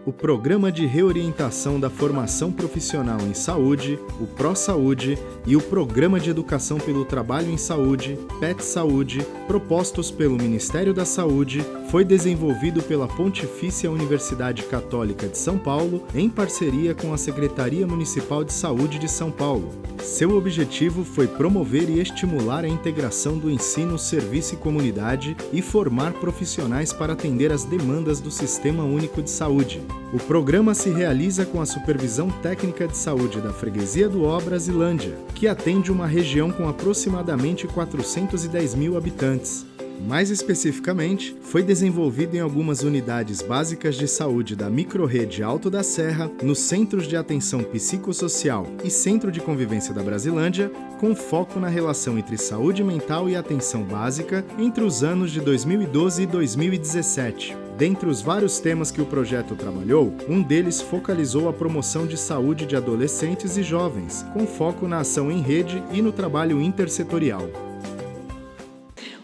o Programa de Reorientação da Formação Profissional em Saúde, o ProSaúde, e o Programa de Educação pelo Trabalho em Saúde, PET Saúde, propostos pelo Ministério da Saúde, foi desenvolvido pela Pontifícia Universidade Católica de São Paulo em parceria com a Secretaria Municipal de Saúde de São Paulo. Seu objetivo foi promover e estimular a integração do ensino, serviço e comunidade e formar profissionais para atender às demandas do Sistema Único de Saúde. O programa se realiza com a Supervisão Técnica de Saúde da Freguesia do Ó Brasilândia, que atende uma região com aproximadamente 410 mil habitantes. Mais especificamente, foi desenvolvido em algumas unidades básicas de saúde da microrrede Alto da Serra, nos Centros de Atenção Psicossocial e Centro de Convivência da Brasilândia, com foco na relação entre saúde mental e atenção básica entre os anos de 2012 e 2017. Dentre os vários temas que o projeto trabalhou, um deles focalizou a promoção de saúde de adolescentes e jovens, com foco na ação em rede e no trabalho intersetorial.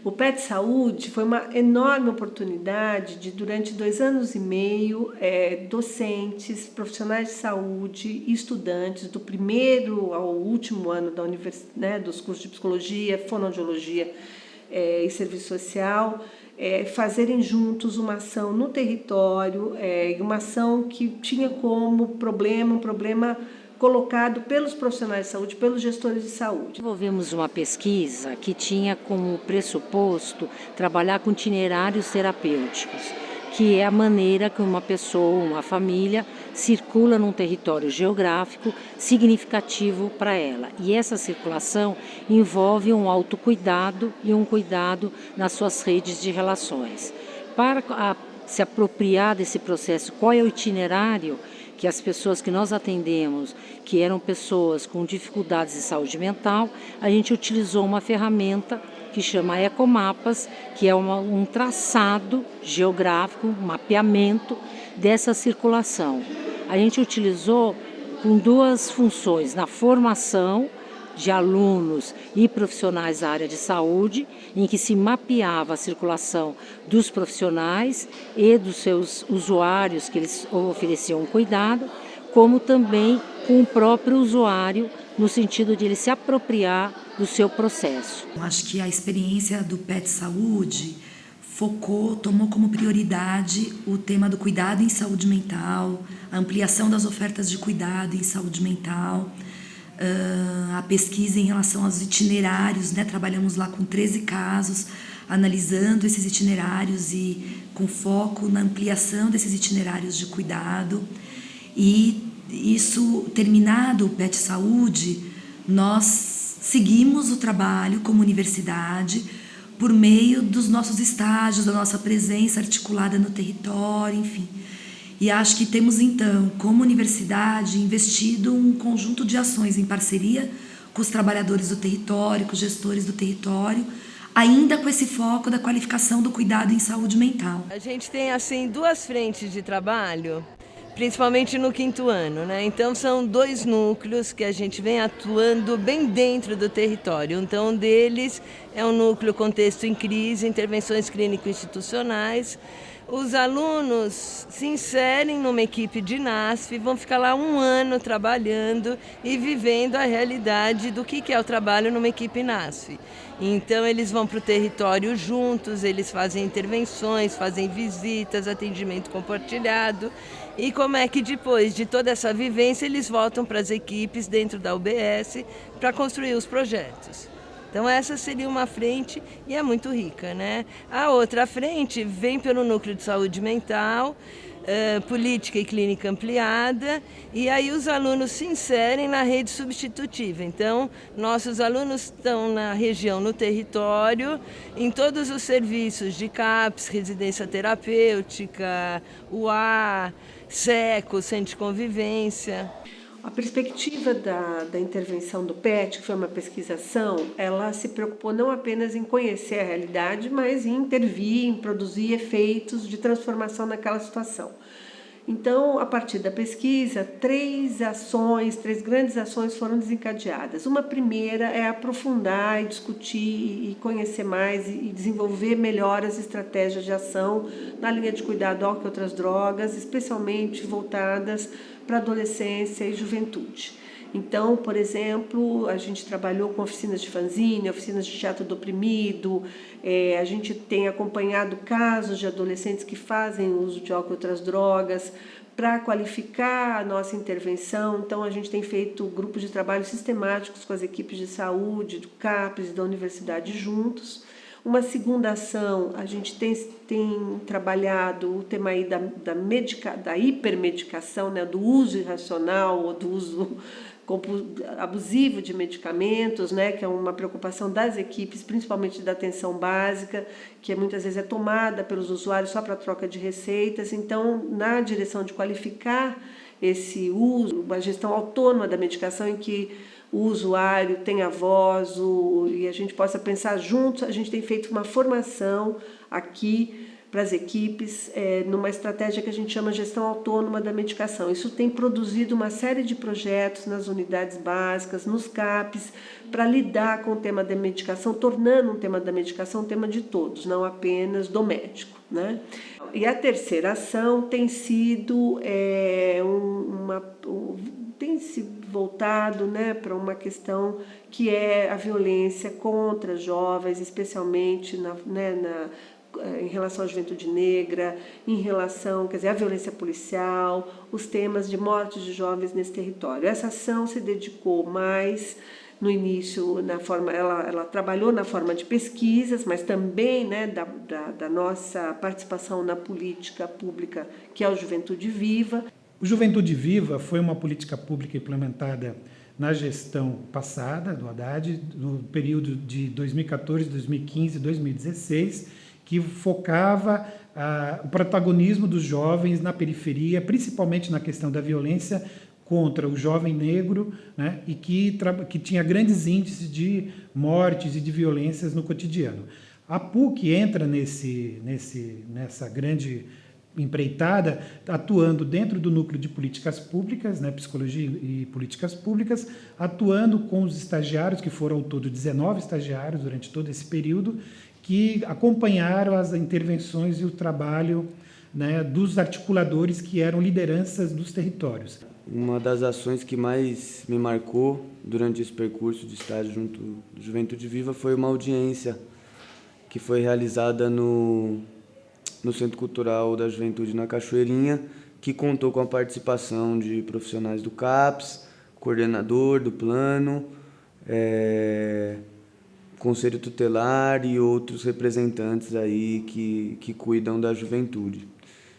O PET Saúde foi uma enorme oportunidade de, durante 2 anos e meio, docentes, profissionais de saúde e estudantes, do primeiro ao último ano da dos cursos de psicologia, fonoaudiologia e serviço social, fazerem juntos uma ação no território, uma ação que tinha como um problema colocado pelos profissionais de saúde, pelos gestores de saúde. Desenvolvemos uma pesquisa que tinha como pressuposto trabalhar com itinerários terapêuticos, que é a maneira que uma pessoa, uma família, circula num território geográfico significativo para ela. E essa circulação envolve um autocuidado e um cuidado nas suas redes de relações. Para se apropriar desse processo, qual é o itinerário que as pessoas que nós atendemos, que eram pessoas com dificuldades de saúde mental, a gente utilizou uma ferramenta que chama Ecomapas, que é um traçado geográfico, um mapeamento dessa circulação. A gente utilizou com 2 funções, na formação de alunos e profissionais da área de saúde, em que se mapeava a circulação dos profissionais e dos seus usuários que eles ofereciam cuidado, como também com o próprio usuário, no sentido de ele se apropriar do seu processo. Acho que a experiência do PET Saúde tomou como prioridade o tema do cuidado em saúde mental, a ampliação das ofertas de cuidado em saúde mental, a pesquisa em relação aos itinerários, Trabalhamos lá com 13 casos, analisando esses itinerários e com foco na ampliação desses itinerários de cuidado. E isso, terminado o PET Saúde, nós seguimos o trabalho como universidade por meio dos nossos estágios, da nossa presença articulada no território, enfim. E acho que temos, então, como universidade, investido um conjunto de ações em parceria com os trabalhadores do território, com os gestores do território, ainda com esse foco da qualificação do cuidado em saúde mental. A gente tem, assim, 2 frentes de trabalho, principalmente no 5º ano, Então, são 2 núcleos que a gente vem atuando bem dentro do território. Então, um deles é o núcleo Contexto em Crise, Intervenções Clínico-Institucionais. Os alunos se inserem numa equipe de NASF, vão ficar lá 1 ano trabalhando e vivendo a realidade do que é o trabalho numa equipe NASF. Então, eles vão para o território juntos, eles fazem intervenções, fazem visitas, atendimento compartilhado. E como é que depois de toda essa vivência, eles voltam para as equipes dentro da UBS para construir os projetos. Então, essa seria uma frente e é muito rica, A outra frente vem pelo núcleo de saúde mental, política e clínica ampliada, e aí os alunos se inserem na rede substitutiva. Então, nossos alunos estão na região, no território, em todos os serviços de CAPS, residência terapêutica, UA, SECO, Centro de Convivência. A perspectiva da intervenção do PET, que foi uma pesquisação, ela se preocupou não apenas em conhecer a realidade, mas em intervir, em produzir efeitos de transformação naquela situação. Então, a partir da pesquisa, três grandes ações foram desencadeadas. Uma primeira é aprofundar e discutir e conhecer mais e desenvolver melhor as estratégias de ação na linha de cuidado ao álcool e outras drogas, especialmente voltadas para a adolescência e juventude. Então, por exemplo, a gente trabalhou com oficinas de fanzine, oficinas de teatro do oprimido, a gente tem acompanhado casos de adolescentes que fazem uso de álcool e outras drogas para qualificar a nossa intervenção. Então, a gente tem feito grupos de trabalho sistemáticos com as equipes de saúde, do CAPES e da universidade juntos. Uma segunda ação, a gente tem trabalhado o tema aí da hipermedicação, né, do uso irracional ou do uso abusivo de medicamentos, né, que é uma preocupação das equipes, principalmente da atenção básica, que muitas vezes é tomada pelos usuários só para troca de receitas. Então, na direção de qualificar esse uso, uma gestão autônoma da medicação em que o usuário tenha voz e a gente possa pensar juntos, a gente tem feito uma formação aqui para as equipes, numa estratégia que a gente chama gestão autônoma da medicação. Isso tem produzido uma série de projetos nas unidades básicas, nos CAPs, para lidar com o tema da medicação, tornando o tema da medicação um tema de todos, não apenas do médico, né? E a terceira ação tem sido tem se voltado, né, para uma questão que é a violência contra jovens, especialmente em relação à juventude negra, em relação, quer dizer, à violência policial, os temas de morte de jovens nesse território. Essa ação se dedicou mais no início ela trabalhou na forma de pesquisas, mas também, né, da nossa participação na política pública, que é o Juventude Viva. O Juventude Viva foi uma política pública implementada na gestão passada do Haddad, no período de 2014, 2015 e 2016, que focava o protagonismo dos jovens na periferia, principalmente na questão da violência contra o jovem negro, né, e que tinha grandes índices de mortes e de violências no cotidiano. A PUC entra nessa grande empreitada, atuando dentro do núcleo de políticas públicas, né, psicologia e políticas públicas, atuando com os estagiários, que foram ao todo 19 estagiários durante todo esse período, que acompanharam as intervenções e o trabalho, né, dos articuladores que eram lideranças dos territórios. Uma das ações que mais me marcou durante esse percurso de estágio junto do Juventude Viva foi uma audiência que foi realizada no Centro Cultural da Juventude na Cachoeirinha, que contou com a participação de profissionais do CAPS, coordenador do plano, Conselho Tutelar e outros representantes aí que cuidam da juventude.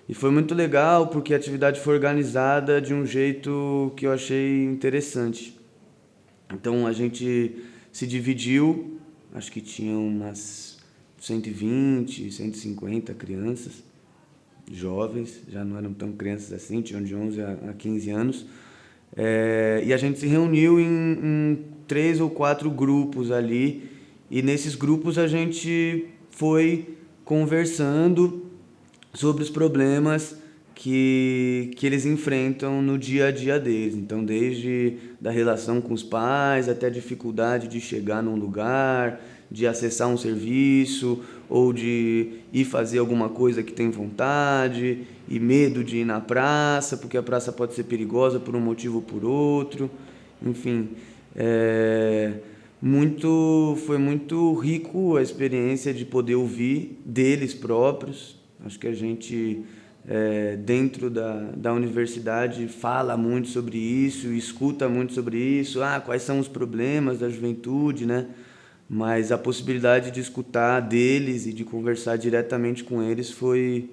E foi muito legal porque a atividade foi organizada de um jeito que eu achei interessante. Então a gente se dividiu, acho que tinha umas 120, 150 crianças, jovens, já não eram tão crianças assim, tinham de 11 a 15 anos. E a gente se reuniu em 3 ou 4 grupos ali, e nesses grupos a gente foi conversando sobre os problemas que eles enfrentam no dia a dia deles. Então, desde da relação com os pais até a dificuldade de chegar num lugar, de acessar um serviço ou de ir fazer alguma coisa que tem vontade e medo de ir na praça, porque a praça pode ser perigosa por um motivo ou por outro. Enfim, foi muito rico a experiência de poder ouvir deles próprios. Acho que a gente, dentro da universidade, fala muito sobre isso, escuta muito sobre isso, quais são os problemas da juventude, né? Mas a possibilidade de escutar deles e de conversar diretamente com eles foi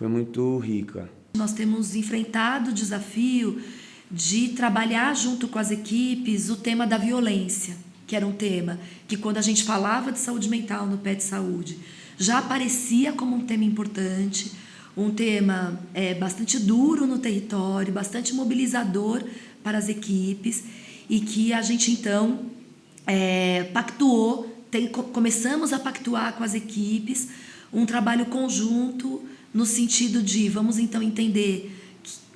muito rica. Nós temos enfrentado o desafio de trabalhar junto com as equipes o tema da violência, que era um tema que, quando a gente falava de saúde mental no PET Saúde, já aparecia como um tema importante, um tema bastante duro no território, bastante mobilizador para as equipes, e que a gente, então, pactuou, começamos a pactuar com as equipes um trabalho conjunto no sentido de vamos, então, entender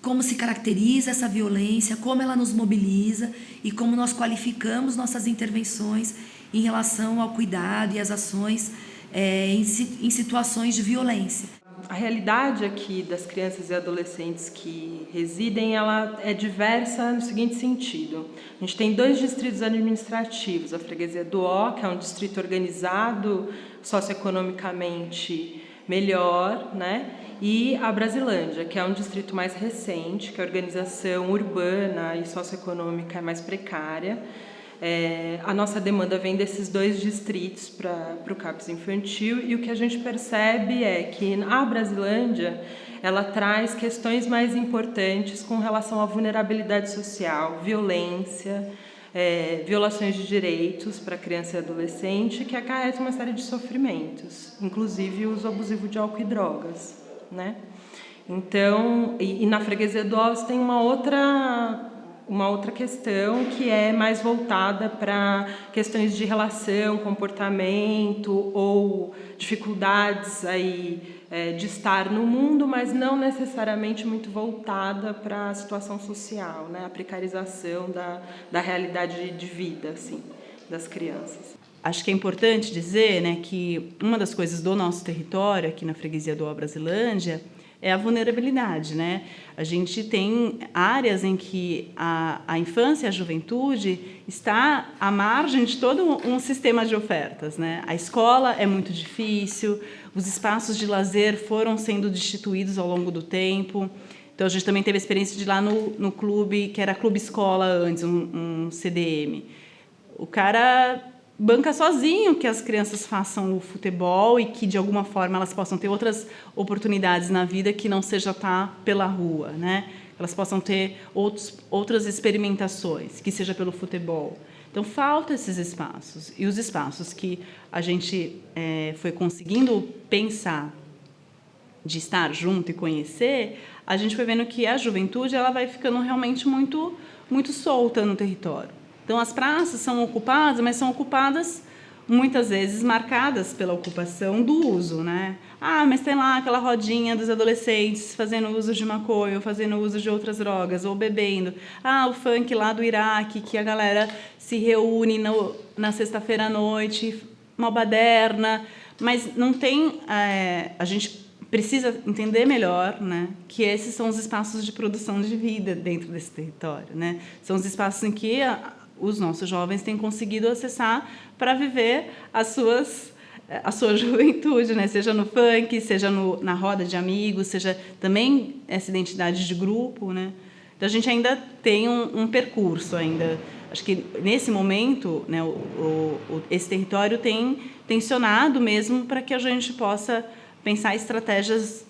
como se caracteriza essa violência, como ela nos mobiliza e como nós qualificamos nossas intervenções em relação ao cuidado e às ações em situações de violência. A realidade aqui das crianças e adolescentes que residem, ela é diversa no seguinte sentido. A gente tem 2 distritos administrativos, a Freguesia do Ó, que é um distrito organizado socioeconomicamente melhor, né? E a Brasilândia, que é um distrito mais recente, que a organização urbana e socioeconômica é mais precária. A nossa demanda vem desses 2 distritos para o CAPS infantil, e o que a gente percebe é que a Brasilândia ela traz questões mais importantes com relação à vulnerabilidade social, violência, violações de direitos para criança e adolescente, que acarretam uma série de sofrimentos, inclusive o uso abusivo de álcool e drogas, né? Então, e na Freguesia do Ó tem uma outra questão que é mais voltada para questões de relação, comportamento ou dificuldades aí, de estar no mundo, mas não necessariamente muito voltada para a situação social, né? A precarização da realidade de vida assim, das crianças. Acho que é importante dizer, né, que uma das coisas do nosso território, aqui na Freguesia do Ó Brasilândia, é a vulnerabilidade, né? A gente tem áreas em que a infância e a juventude está à margem de todo um sistema de ofertas, né? A escola é muito difícil, os espaços de lazer foram sendo destituídos ao longo do tempo. Então, a gente também teve a experiência de ir lá no clube, que era Clube Escola antes, um CDM. O cara banca sozinho que as crianças façam o futebol e que, de alguma forma, elas possam ter outras oportunidades na vida que não seja estar pela rua, né? Elas possam ter outras experimentações, que seja pelo futebol. Então, faltam esses espaços. E os espaços que a gente foi conseguindo pensar de estar junto e conhecer, a gente foi vendo que a juventude ela vai ficando realmente muito, muito solta no território. Então, as praças são ocupadas, mas são ocupadas, muitas vezes, marcadas pela ocupação do uso, né? Ah, mas tem lá aquela rodinha dos adolescentes fazendo uso de maconha, ou fazendo uso de outras drogas, ou bebendo. Ah, o funk lá do Iraque, que a galera se reúne na sexta-feira à noite, uma baderna, mas não tem... a gente precisa entender melhor, né, que esses são os espaços de produção de vida dentro desse território, né? São os espaços em que os nossos jovens têm conseguido acessar para viver a sua juventude, né? Seja no funk, seja na roda de amigos, seja também essa identidade de grupo, né? Então, a gente ainda tem um percurso ainda. Acho que, nesse momento, né, esse território tem tensionado mesmo para que a gente possa pensar estratégias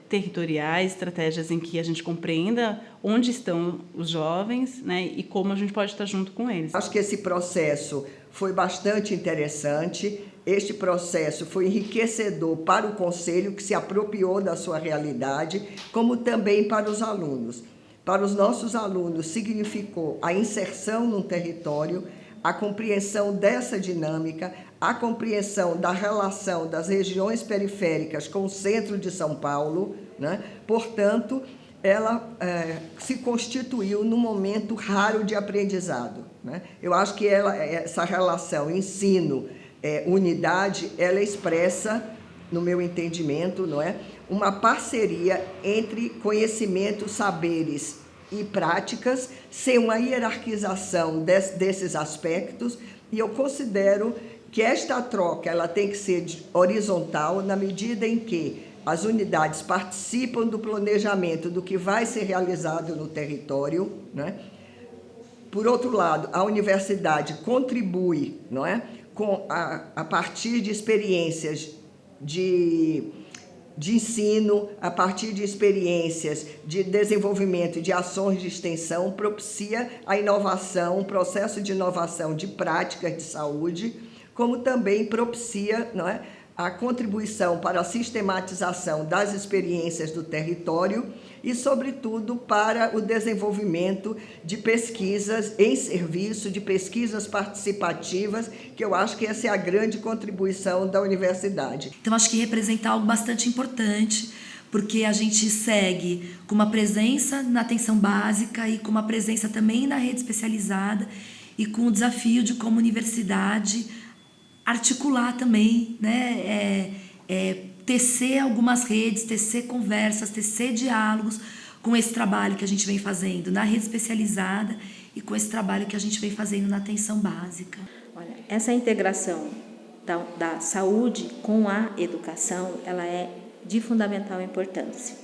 territoriais, estratégias em que a gente compreenda onde estão os jovens, né, e como a gente pode estar junto com eles. Acho que esse processo foi bastante interessante. Este processo foi enriquecedor para o Conselho, que se apropriou da sua realidade, como também para os alunos. Para os nossos alunos, significou a inserção num território, a compreensão dessa dinâmica, a compreensão da relação das regiões periféricas com o centro de São Paulo, né? Portanto, ela se constituiu num momento raro de aprendizado, né? Eu acho que essa relação ensino-unidade, ela expressa, no meu entendimento, não é, uma parceria entre conhecimentos, saberes e práticas, sem uma hierarquização desses aspectos, e eu considero que esta troca ela tem que ser horizontal na medida em que as unidades participam do planejamento do que vai ser realizado no território, né? Por outro lado, a universidade contribui, não é, a partir de experiências de ensino, a partir de experiências de desenvolvimento de ações de extensão, propicia a inovação, um processo de inovação de práticas de saúde, como também propicia, não é, a contribuição para a sistematização das experiências do território e, sobretudo, para o desenvolvimento de pesquisas em serviço, de pesquisas participativas, que eu acho que essa é a grande contribuição da universidade. Então, acho que representa algo bastante importante, porque a gente segue com uma presença na atenção básica e com uma presença também na rede especializada e com o desafio de, como universidade, articular também, né, tecer algumas redes, tecer conversas, tecer diálogos com esse trabalho que a gente vem fazendo na rede especializada e com esse trabalho que a gente vem fazendo na atenção básica. Olha, essa integração da saúde com a educação, ela é de fundamental importância,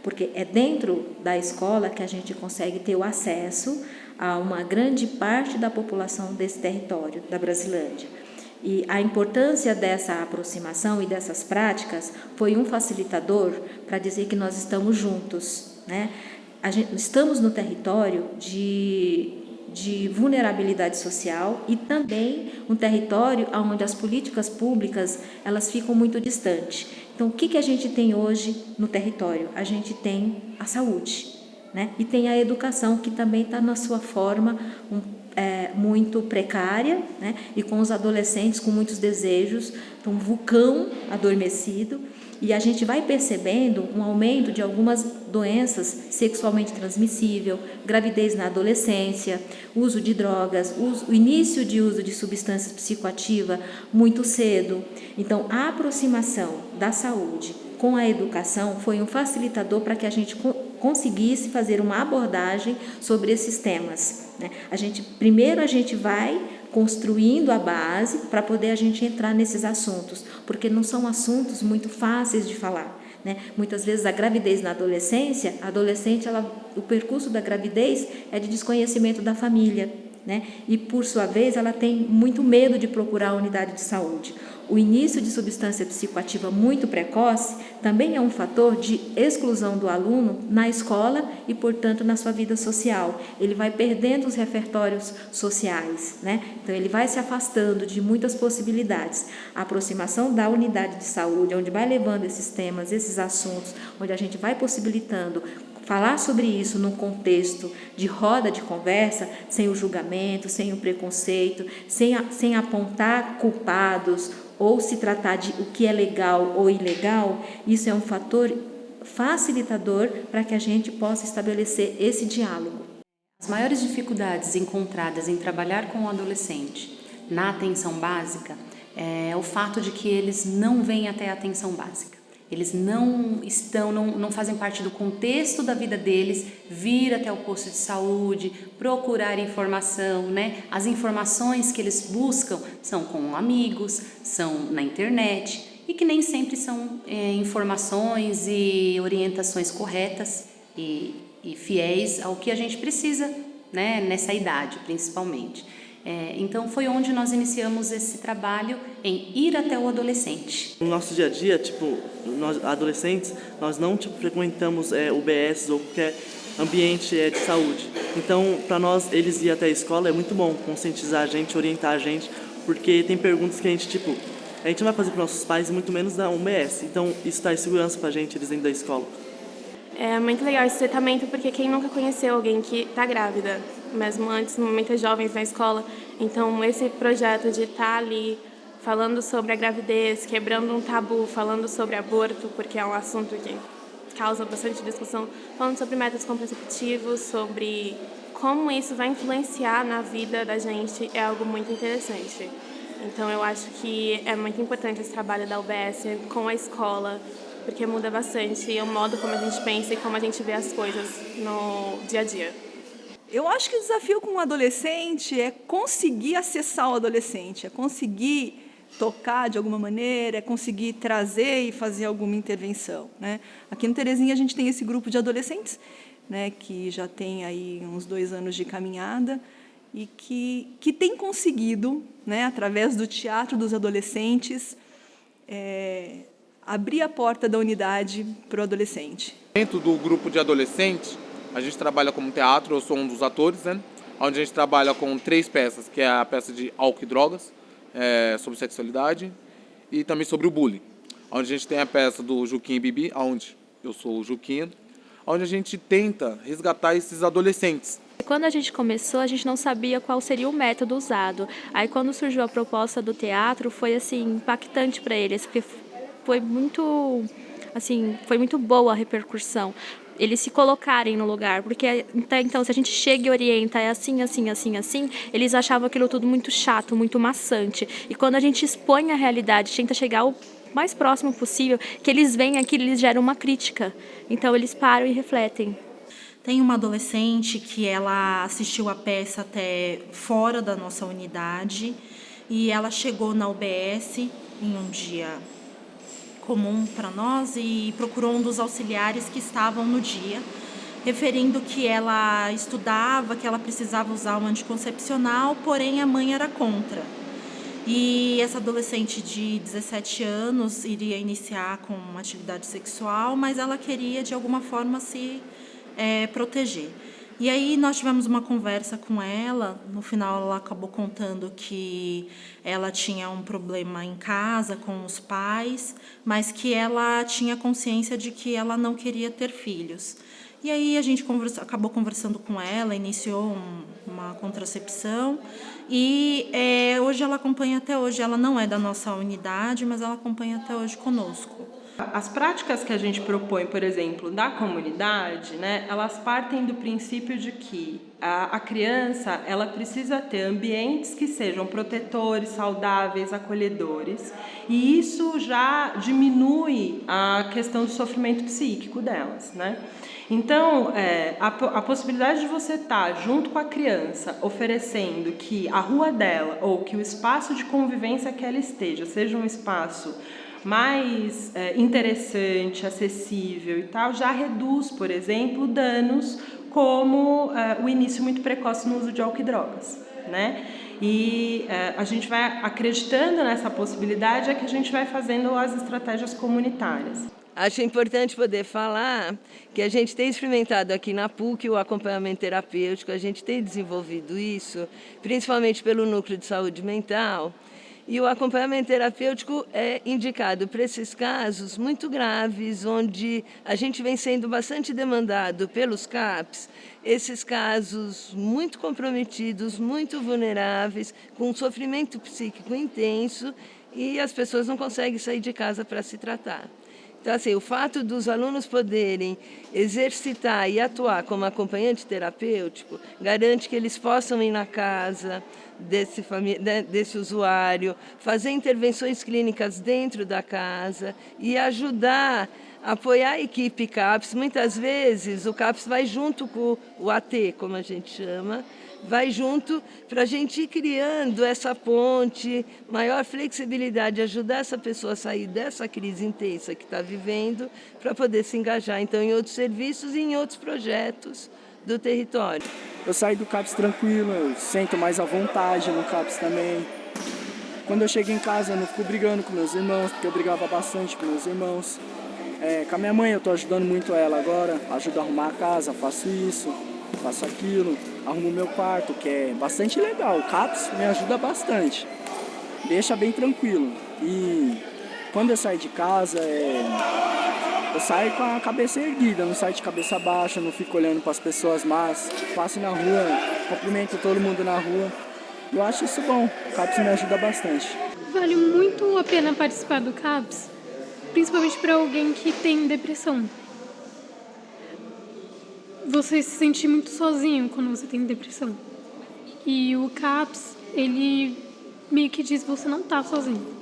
porque é dentro da escola que a gente consegue ter o acesso a uma grande parte da população desse território, da Brasilândia. E a importância dessa aproximação e dessas práticas foi um facilitador para dizer que nós estamos juntos, né? Estamos no território de vulnerabilidade social e também um território onde as políticas públicas elas ficam muito distantes. Então, o que a gente tem hoje no território? A gente tem a saúde, né? E tem a educação, que também está na sua forma muito precária, né? E com os adolescentes com muitos desejos, um vulcão adormecido. E a gente vai percebendo um aumento de algumas doenças sexualmente transmissíveis, gravidez na adolescência, uso de drogas, o início de uso de substâncias psicoativas muito cedo. Então, a aproximação da saúde com a educação foi um facilitador para que a gente conseguisse fazer uma abordagem sobre esses temas, né? Primeiro a gente vai construindo a base para poder a gente entrar nesses assuntos, porque não são assuntos muito fáceis de falar, né? Muitas vezes a gravidez na adolescência, o percurso da gravidez é de desconhecimento da família, né? E por sua vez ela tem muito medo de procurar a unidade de saúde. O início de substância psicoativa muito precoce também é um fator de exclusão do aluno na escola e, portanto, na sua vida social. Ele vai perdendo os repertórios sociais, né? Então, ele vai se afastando de muitas possibilidades. A aproximação da unidade de saúde, onde vai levando esses temas, esses assuntos, onde a gente vai possibilitando falar sobre isso num contexto de roda de conversa, sem o julgamento, sem o preconceito, sem apontar culpados, ou se tratar de o que é legal ou ilegal, isso é um fator facilitador para que a gente possa estabelecer esse diálogo. As maiores dificuldades encontradas em trabalhar com o adolescente na atenção básica é o fato de que eles não vêm até a atenção básica. Eles não fazem parte do contexto da vida deles, vir até o posto de saúde, procurar informação, né? As informações que eles buscam são com amigos, são na internet e que nem sempre são informações e orientações corretas e fiéis ao que a gente precisa, né? Nessa idade, principalmente. Então foi onde nós iniciamos esse trabalho em ir até o adolescente. No nosso dia a dia, nós adolescentes, nós não frequentamos UBS ou qualquer ambiente de saúde. Então, para nós, eles ir até a escola é muito bom conscientizar a gente, orientar a gente, porque tem perguntas que a gente não vai fazer para nossos pais e muito menos da UBS. Então, isso traz segurança para a gente, eles dentro da escola. É muito legal esse tratamento, porque quem nunca conheceu alguém que está grávida, mesmo antes, no momento jovens na escola, então esse projeto de estar ali falando sobre a gravidez, quebrando um tabu, falando sobre aborto, porque é um assunto que causa bastante discussão, falando sobre métodos contraceptivos, sobre como isso vai influenciar na vida da gente, é algo muito interessante. Então eu acho que é muito importante esse trabalho da UBS com a escola, porque muda bastante o modo como a gente pensa e como a gente vê as coisas no dia a dia. Eu acho que o desafio com o adolescente é conseguir acessar o adolescente, é conseguir tocar de alguma maneira, é conseguir trazer e fazer alguma intervenção, né? Aqui no Terezinha a gente tem esse grupo de adolescentes, né, que já tem aí uns 2 anos de caminhada e que tem conseguido, né, através do teatro dos adolescentes, abrir a porta da unidade para o adolescente. Dentro do grupo de adolescentes, a gente trabalha como teatro, eu sou um dos atores, né? Onde a gente trabalha com 3 peças, que é a peça de álcool e drogas, sobre sexualidade, e também sobre o bullying. Onde a gente tem a peça do Juquinha e Bibi, onde eu sou o Juquinha, onde a gente tenta resgatar esses adolescentes. Quando a gente começou, a gente não sabia qual seria o método usado. Aí quando surgiu a proposta do teatro, foi assim impactante para eles, porque foi muito assim, foi muito boa a repercussão. Eles se colocarem no lugar, porque então se a gente chega e orienta, é assim, assim, assim, assim, eles achavam aquilo tudo muito chato, muito maçante. E quando a gente expõe a realidade, tenta chegar o mais próximo possível, que eles veem aquilo, eles geram uma crítica. Então eles param e refletem. Tem uma adolescente que ela assistiu a peça até fora da nossa unidade e ela chegou na UBS em um dia comum para nós e procurou um dos auxiliares que estavam no dia, referindo que ela estudava, que ela precisava usar um anticoncepcional, porém a mãe era contra. E essa adolescente de 17 anos iria iniciar com uma atividade sexual, mas ela queria de alguma forma se proteger. E aí nós tivemos uma conversa com ela, no final ela acabou contando que ela tinha um problema em casa com os pais, mas que ela tinha consciência de que ela não queria ter filhos. E aí a gente acabou conversando com ela, iniciou uma contracepção e hoje ela acompanha até hoje. Ela não é da nossa unidade, mas ela acompanha até hoje conosco. As práticas que a gente propõe, por exemplo, da comunidade, né, elas partem do princípio de que a criança ela precisa ter ambientes que sejam protetores, saudáveis, acolhedores, e isso já diminui a questão do sofrimento psíquico delas, né? Então, a possibilidade de você estar junto com a criança, oferecendo que a rua dela ou que o espaço de convivência que ela esteja seja um espaço mais interessante, acessível e tal, já reduz, por exemplo, danos como o início muito precoce no uso de álcool e drogas, né? E a gente vai acreditando nessa possibilidade, é que a gente vai fazendo as estratégias comunitárias. Acho importante poder falar que a gente tem experimentado aqui na PUC o acompanhamento terapêutico, a gente tem desenvolvido isso, principalmente pelo Núcleo de Saúde Mental, e o acompanhamento terapêutico é indicado para esses casos muito graves, onde a gente vem sendo bastante demandado pelos CAPs, esses casos muito comprometidos, muito vulneráveis, com um sofrimento psíquico intenso, e as pessoas não conseguem sair de casa para se tratar. Então, assim, o fato dos alunos poderem exercitar e atuar como acompanhante terapêutico garante que eles possam ir na casa desse usuário, fazer intervenções clínicas dentro da casa e ajudar, apoiar a equipe CAPS. Muitas vezes o CAPS vai junto com o AT, como a gente chama, vai junto para a gente ir criando essa ponte, maior flexibilidade, ajudar essa pessoa a sair dessa crise intensa que está vivendo para poder se engajar, então, em outros serviços e em outros projetos do território. Eu saio do CAPS tranquilo, eu sinto mais à vontade no CAPS também. Quando eu chego em casa, eu não fico brigando com meus irmãos, porque eu brigava bastante com meus irmãos. Com a minha mãe, eu estou ajudando muito ela agora, ajudo a arrumar a casa, faço isso, faço aquilo, arrumo o meu quarto, que é bastante legal. O CAPS me ajuda bastante, deixa bem tranquilo. E quando eu saio de casa, eu saio com a cabeça erguida, não saio de cabeça baixa, não fico olhando para as pessoas más. Passo na rua, cumprimento todo mundo na rua. Eu acho isso bom, o CAPS me ajuda bastante. Vale muito a pena participar do CAPS, principalmente para alguém que tem depressão. Você se sente muito sozinho quando você tem depressão. E o CAPS, ele meio que diz que você não está sozinho.